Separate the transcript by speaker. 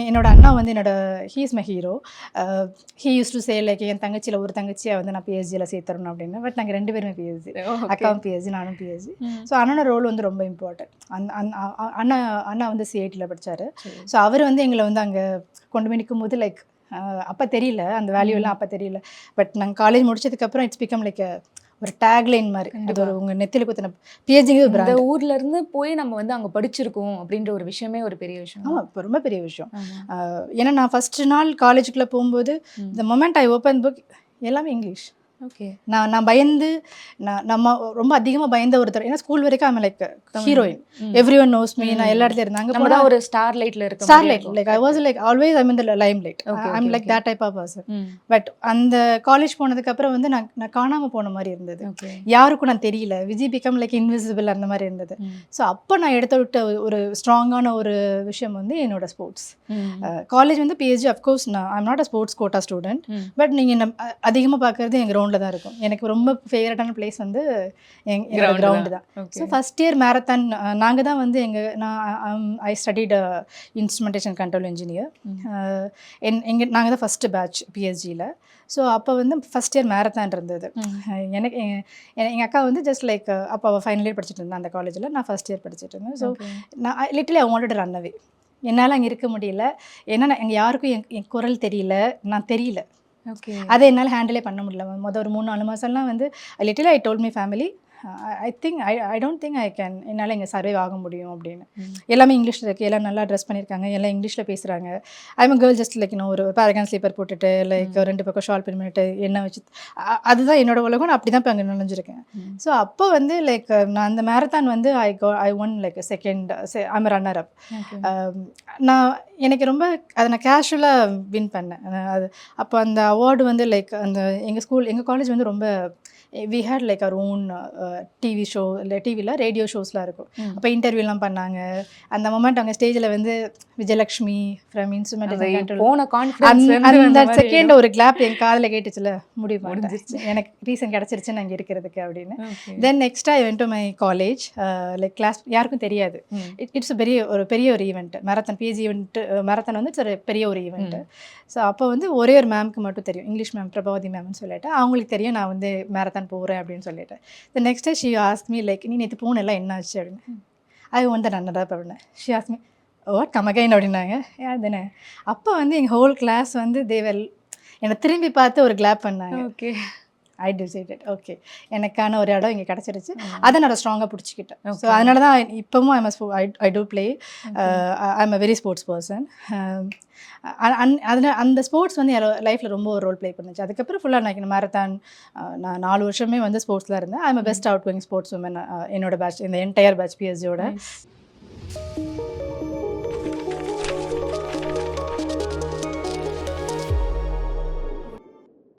Speaker 1: என்னோட அண்ணா வந்து he is my hero. He use to say like என் தங்கச்சியில் ஒரு தங்கச்சியை வந்து நான் பிஹெச்டியில் சேர்த்துறணும் அப்படின்னு. பட் நாங்கள் 2 பேருமே பிஹெச்டி, அக்காவும் பிஹெச்டி நானும் பிஹெச்டி. ஸோ அண்ணனோட ரோல் வந்து ரொம்ப இம்பார்ட்டன்ட். அண்ணா அண்ணா வந்து சிஐடியில் படித்தார். ஸோ அவர் வந்து எங்களை வந்து அங்கே கொண்டு போய் நிற்கும்போது லைக் அப்போ தெரியல, அந்த வேல்யூலாம் அப்போ தெரியல. பட் நாங்கள் காலேஜ் முடிச்சதுக்கப்புறம் இட்ஸ் பிகம் லைக் ஒரு டேக்லைன் மாதிரி. அது ஒரு உங்கள் நெத்தியில் குத்தின பிஹெச்டிங்கிறது
Speaker 2: இந்த ஊர்ல இருந்து போய் நம்ம வந்து அங்கே படிச்சிருக்கோம் அப்படின்ற ஒரு விஷயமே ஒரு பெரிய விஷயம்.
Speaker 1: ஆமாம், இப்போ ரொம்ப பெரிய விஷயம். ஏன்னா நான் ஃபஸ்ட்டு நாள் காலேஜுக்குள்ளே போகும்போது இந்த மொமெண்ட் ஐ ஓப்பன் புக் எல்லாமே இங்கிலீஷ்.
Speaker 2: ஓகே.
Speaker 1: நான் பயந்து நம்ம ரொம்ப அதிகமாக பயந்த ஒருத்தர். ஏன்னா ஸ்கூல் வரைக்கும் I'm like heroine, every one knows me. நான் எல்லா இடத்துல இருந்தாங்க
Speaker 2: நம்ம தான் ஒரு ஸ்டார் லைட்ல இருக்க
Speaker 1: star light like I was like always I'm in the limelight. I'm like that type of person. But அந்த காலேஜ் போனதுக்கப்புறம் வந்து நான் காணாமல் போன மாதிரி இருந்தது. யாருக்கும் நான் தெரியல. விஜய் பிகம் லைக் இன்விசிபிள் அந்த மாதிரி இருந்தது. ஸோ அப்போ நான் எடுத்து விட்ட ஒரு ஸ்ட்ராங்கான ஒரு விஷயம் வந்து என்னோட ஸ்போர்ட்ஸ். காலேஜ் வந்து பிஹெச்டி அஃப்கோர்ஸ் நான் I'm not a sports quota student. But நீங்கள் அதிகமாக பார்க்குறது எங்கள் கிரவுண்டில் தான் இருக்கும். எனக்கு ரொம்ப ஃபேவரட்டான பிளேஸ் வந்து எங்களோட கிரவுண்டு தான். ஸோ ஃபஸ்ட் இயர் மேரத்தான் நாங்கள் தான் வந்து ஐ ஸ்டடிட் இன்ஸ்ட்ருமெண்டேஷன் கண்ட்ரோல் இன்ஜினியர். நாங்கள் தான் ஃபஸ்ட்டு பேட்ச் பிஹெச்டியில். ஸோ அப்போ வந்து ஃபஸ்ட் இயர் மேரத்தான் இருந்தது. எனக்கு எங்கள் அக்கா வந்து ஜஸ்ட் லைக் அப்போ அவள் ஃபைனல் இயர் படிச்சுட்டு இருந்தேன் அந்த காலேஜில். நான் ஃபஸ்ட் இயர் படிச்சுட்டு இருந்தேன். ஸோ நான் லிட்டலி I wanted to run away. என்னால் அங்கே இருக்க முடியல. ஏன்னா எங்கள் யாருக்கும் என் குரல் தெரியல, நான் தெரியல. அதை என்னால் ஹேண்டிலே பண்ண முடியல. மொதல் ஒரு 3-4 மாதம்லாம் வந்து little I told my family I don't think I can, என்னால் இங்கே சர்வைவ் ஆக முடியும் அப்படின்னு. எல்லாமே இங்கிலீஷில் இருக்குது, எல்லாம் நல்லா ட்ரெஸ் பண்ணியிருக்காங்க, எல்லாம் இங்கிலீஷில் பேசுகிறாங்க. ஐம் கேர்ள் ஜஸ்ட் லைக் ஒரு பேரகான் ஸ்லீப்பர் போட்டுட்டு லைக் 2 பக்கம் ஷால் பின் பண்ணிட்டு என்ன வச்சு அதுதான் என்னோட உலகம். நான் அப்படி தான் இப்போ அங்கே நுழைஞ்சிருக்கேன். ஸோ அப்போ வந்து லைக் நான் அந்த மேரத்தான் வந்து I won like second I'm runner up. நான் எனக்கு ரொம்ப அதை நான் கேஷுவலாக வின் பண்ணேன். அது அப்போ அந்த அவார்டு வந்து லைக் அந்த எங்கள் காலேஜ் வந்து ரொம்ப we had like our own TV show, இல்லை டிவியில் ரேடியோ ஷோஸ்லாம் இருக்கும். அப்போ இன்டர்வியூலாம் பண்ணாங்க. அந்த மொமெண்ட் அவங்க ஸ்டேஜில் வந்து விஜயலக்ஷ்மி ஃப்ரம் அந்த செகண்ட் ஒரு கிளாப் என் காதில் கேட்டுச்சுல, முடிவு பண்ணிச்சு எனக்கு ரீசன் கிடச்சிருச்சு நான் இங்கே இருக்கிறதுக்கு அப்படின்னு. Then next I went to my college like class யாருக்கும் தெரியாது. இட்ஸ் ஒரு பெரிய event. Marathon PhD event marathon வந்து ஒரு பெரிய ஒரு ஈவெண்ட்டு. ஸோ அப்போ வந்து ஒரே ஒரு மேம்க்கு மட்டும் தெரியும், இங்கிலீஷ் மேம் பிரபாவதி மேம்னு சொல்லிட்டு. அவங்களுக்கு தெரியும் நான் வந்து மேரத்தான் போகிறேன் அப்படின்னு சொல்லிட்டு. The next day she ask me like நீ நேற்று போனெல்லாம் என்ன ஆச்சு அப்படின்னு. ஐ வந்து ரன்னர் அப் அப்படின்னேன். She ask me what come again அப்படின்னாங்க. தானே அப்போ வந்து எங்கள் ஹோல் கிளாஸ் வந்து தேவல் என்னை திரும்பி பார்த்து ஒரு கிளாப் பண்ணாங்க. ஓகே, ஐ டிசைடட் ஓகே எனக்கான ஒரு இடம் இங்கே கிடச்சிருச்சு. அதை நான் ஸ்ட்ராங்காக பிடிச்சிக்கிட்டேன். ஸோ அதனால தான் இப்போவும் I do play. I am a very sports person. அந்த ஸ்போர்ட்ஸ் வந்து என் லைஃப்பில் ரொம்ப ஒரு ரோல் ப்ளே பண்ணுச்சு. அதுக்கப்புறம் ஃபுல்லாக நான் மேரத்தான் நான் 4 வருஷமே வந்து ஸ்போர்ட்ஸில் இருந்தேன். I am best outgoing sports woman என்னோட பேட்ச், இந்த என்டையர் பேட்ச் பிஎஸ்ஜியோட.